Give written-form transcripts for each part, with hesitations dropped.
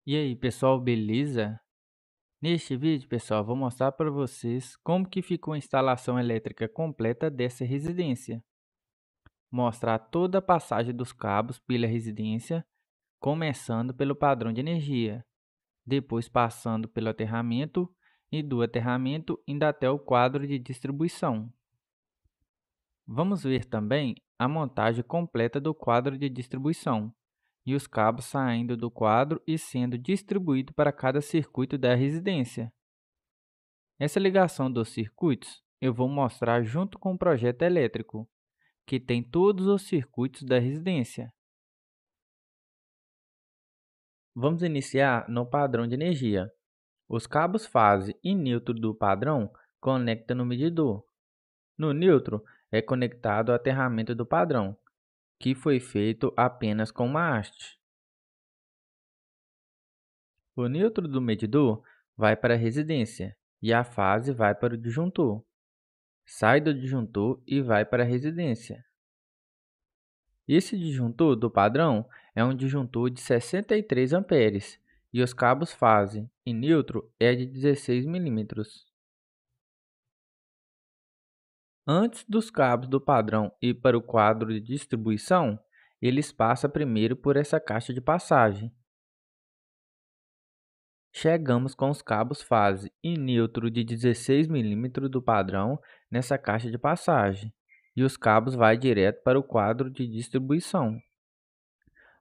E aí, pessoal, beleza? Neste vídeo, pessoal, vou mostrar para vocês como que ficou a instalação elétrica completa dessa residência. Mostrar toda a passagem dos cabos pela residência, começando pelo padrão de energia, depois passando pelo aterramento e do aterramento indo até o quadro de distribuição. Vamos ver também a montagem completa do quadro de distribuição e os cabos saindo do quadro e sendo distribuídos para cada circuito da residência. Essa ligação dos circuitos eu vou mostrar junto com o projeto elétrico, que tem todos os circuitos da residência. Vamos iniciar no padrão de energia. Os cabos fase e neutro do padrão conectam no medidor. No neutro é conectado ao aterramento do padrão, que foi feito apenas com uma haste. O neutro do medidor vai para a residência e a fase vai para o disjuntor. Sai do disjuntor e vai para a residência. Esse disjuntor do padrão é um disjuntor de 63 amperes e os cabos fase e neutro é de 16 milímetros. Antes dos cabos do padrão ir para o quadro de distribuição, eles passam primeiro por essa caixa de passagem. Chegamos com os cabos fase e neutro de 16 milímetros do padrão nessa caixa de passagem e os cabos vão direto para o quadro de distribuição.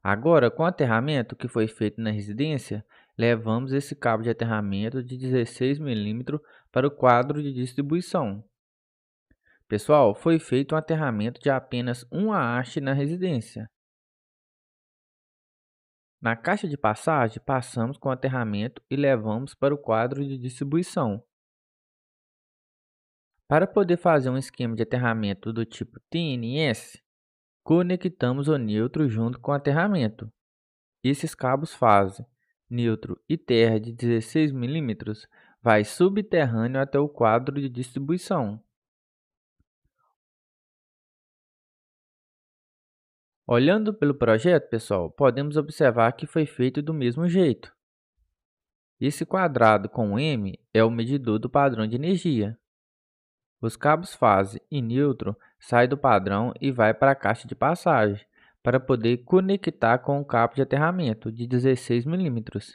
Agora, com o aterramento que foi feito na residência, levamos esse cabo de aterramento de 16 milímetros para o quadro de distribuição. Pessoal, foi feito um aterramento de apenas uma haste na residência. Na caixa de passagem, passamos com o aterramento e levamos para o quadro de distribuição. Para poder fazer um esquema de aterramento do tipo TNS, conectamos o neutro junto com o aterramento. Esses cabos fase, neutro e terra de 16 milímetros vai subterrâneo até o quadro de distribuição. Olhando pelo projeto, pessoal, podemos observar que foi feito do mesmo jeito. Esse quadrado com M é o medidor do padrão de energia. Os cabos fase e neutro saem do padrão e vai para a caixa de passagem, para poder conectar com o cabo de aterramento de 16 milímetros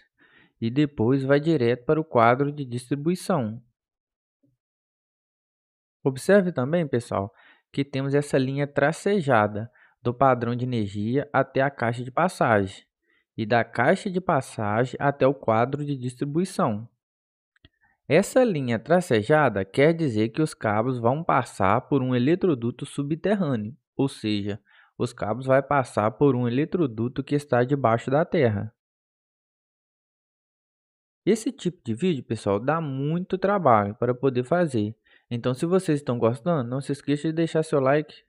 e depois vai direto para o quadro de distribuição. Observe também, pessoal, que temos essa linha tracejada do padrão de energia até a caixa de passagem e da caixa de passagem até o quadro de distribuição. Essa linha tracejada quer dizer que os cabos vão passar por um eletroduto subterrâneo, ou seja, os cabos vão passar por um eletroduto que está debaixo da terra. Esse tipo de vídeo, pessoal, dá muito trabalho para poder fazer. Então, se vocês estão gostando, não se esqueça de deixar seu like.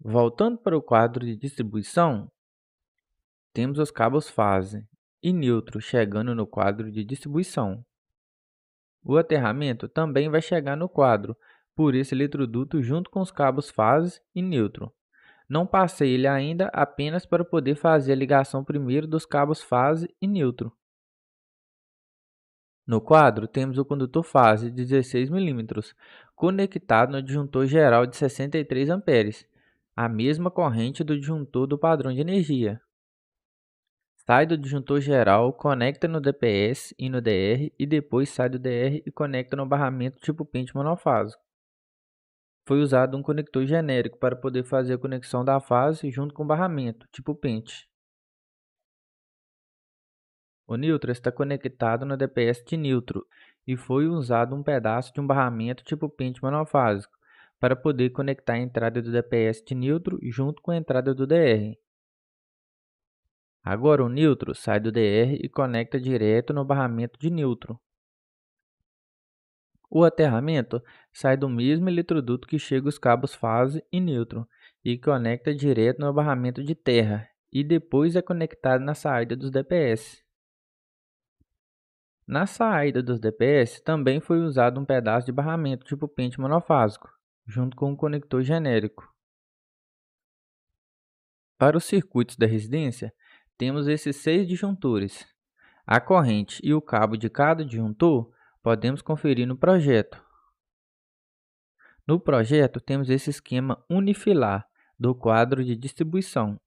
Voltando para o quadro de distribuição, temos os cabos fase e neutro chegando no quadro de distribuição. O aterramento também vai chegar no quadro por esse eletroduto junto com os cabos fase e neutro. Não passei ele ainda apenas para poder fazer a ligação primeiro dos cabos fase e neutro. No quadro, temos o condutor fase de 16 milímetros conectado no disjuntor geral de 63 amperes, a mesma corrente do disjuntor do padrão de energia. Sai do disjuntor geral, conecta no DPS e no DR e depois sai do DR e conecta no barramento tipo pente monofásico. Foi usado um conector genérico para poder fazer a conexão da fase junto com o barramento tipo pente. O neutro está conectado no DPS de neutro e foi usado um pedaço de um barramento tipo pente monofásico para poder conectar a entrada do DPS de neutro junto com a entrada do DR. Agora o neutro sai do DR e conecta direto no barramento de neutro. O aterramento sai do mesmo eletroduto que chega os cabos fase e neutro e conecta direto no barramento de terra e depois é conectado na saída dos DPS. Na saída dos DPS também foi usado um pedaço de barramento tipo pente monofásico, junto com um conector genérico. Para os circuitos da residência, temos esses 6 disjuntores. A corrente e o cabo de cada disjuntor podemos conferir no projeto. No projeto, temos esse esquema unifilar do quadro de distribuição,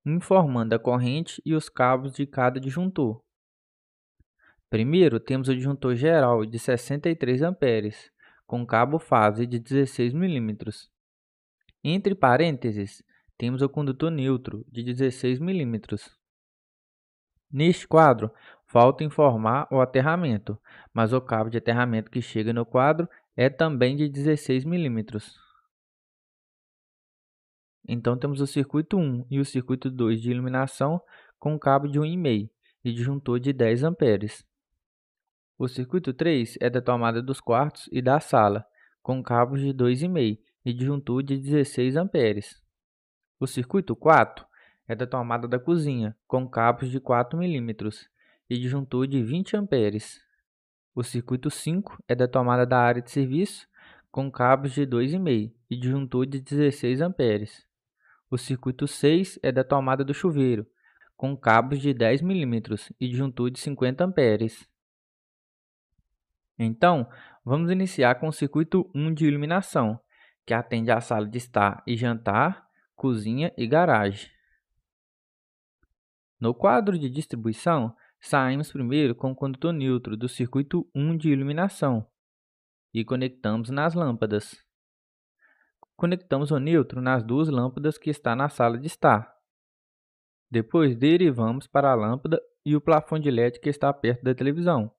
informando a corrente e os cabos de cada disjuntor. Primeiro, temos o disjuntor geral de 63 amperes, com cabo fase de 16 milímetros. Entre parênteses, temos o condutor neutro de 16 milímetros. Neste quadro, falta informar o aterramento, mas o cabo de aterramento que chega no quadro é também de 16 milímetros. Então, temos o circuito 1 e o circuito 2 de iluminação com cabo de 1,5 e disjuntor de 10 amperes. O circuito 3 é da tomada dos quartos e da sala, com cabos de 2,5 e disjuntor de 16 amperes. O circuito 4 é da tomada da cozinha, com cabos de 4 milímetros e disjuntor de 20 amperes. O circuito 5 é da tomada da área de serviço, com cabos de 2,5 e disjuntor de 16 amperes. O circuito 6 é da tomada do chuveiro, com cabos de 10 milímetros e disjuntor de 50 amperes. Então, vamos iniciar com o circuito 1 de iluminação, que atende à sala de estar e jantar, cozinha e garagem. No quadro de distribuição, saímos primeiro com o condutor neutro do circuito 1 de iluminação e conectamos nas lâmpadas. Conectamos o neutro nas duas lâmpadas que está na sala de estar. Depois derivamos para a lâmpada e o plafond de LED que está perto da televisão.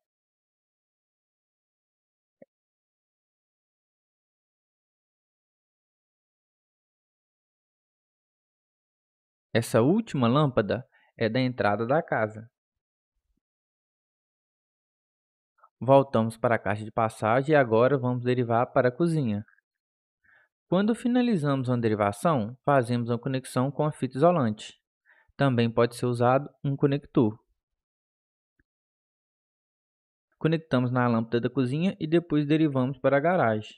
Essa última lâmpada é da entrada da casa. Voltamos para a caixa de passagem e agora vamos derivar para a cozinha. Quando finalizamos uma derivação, fazemos uma conexão com a fita isolante. Também pode ser usado um conector. Conectamos na lâmpada da cozinha e depois derivamos para a garagem.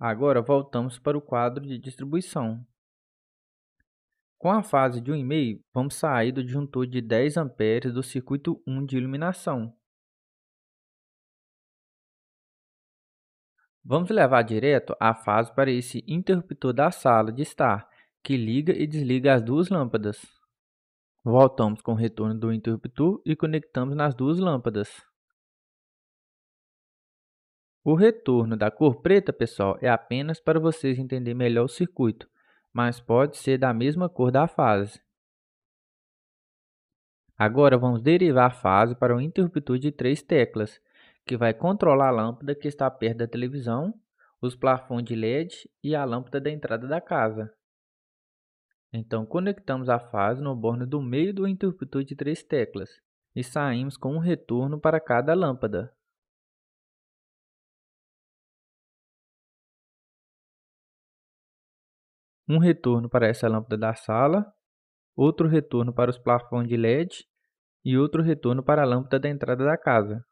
Agora voltamos para o quadro de distribuição. Com a fase de 1,5, vamos sair do disjuntor de 10 amperes do circuito 1 de iluminação. Vamos levar direto a fase para esse interruptor da sala de estar, que liga e desliga as duas lâmpadas. Voltamos com o retorno do interruptor e conectamos nas duas lâmpadas. O retorno da cor preta, pessoal, é apenas para vocês entenderem melhor o circuito, mas pode ser da mesma cor da fase. Agora vamos derivar a fase para o interruptor de 3 teclas, que vai controlar a lâmpada que está perto da televisão, os plafons de LED e a lâmpada da entrada da casa. Então, conectamos a fase no borno do meio do interruptor de 3 teclas e saímos com um retorno para cada lâmpada. Um retorno para essa lâmpada da sala, outro retorno para os plafons de LED e outro retorno para a lâmpada da entrada da casa.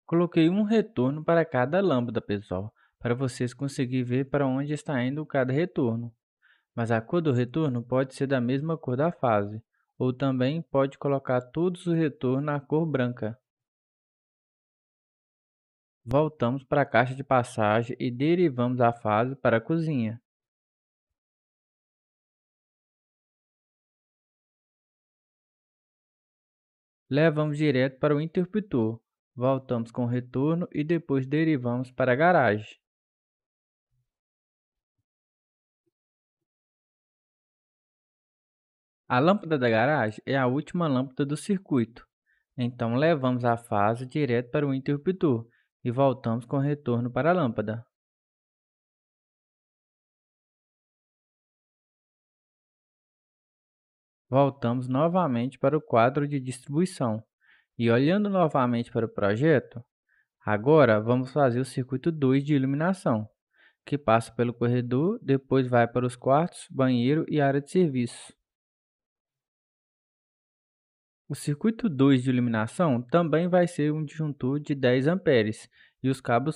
Coloquei um retorno para cada lâmpada, pessoal, para vocês conseguirem ver para onde está indo cada retorno. Mas a cor do retorno pode ser da mesma cor da fase, ou também pode colocar todos os retornos na cor branca. Voltamos para a caixa de passagem e derivamos a fase para a cozinha. Levamos direto para o interruptor. Voltamos com o retorno e depois derivamos para a garagem. A lâmpada da garagem é a última lâmpada do circuito. Então, levamos a fase direto para o interruptor e voltamos com o retorno para a lâmpada. Voltamos novamente para o quadro de distribuição. E olhando novamente para o projeto, agora vamos fazer o circuito 2 de iluminação, que passa pelo corredor, depois vai para os quartos, banheiro e área de serviço. O circuito 2 de iluminação também vai ser um disjuntor de 10 amperes e os cabos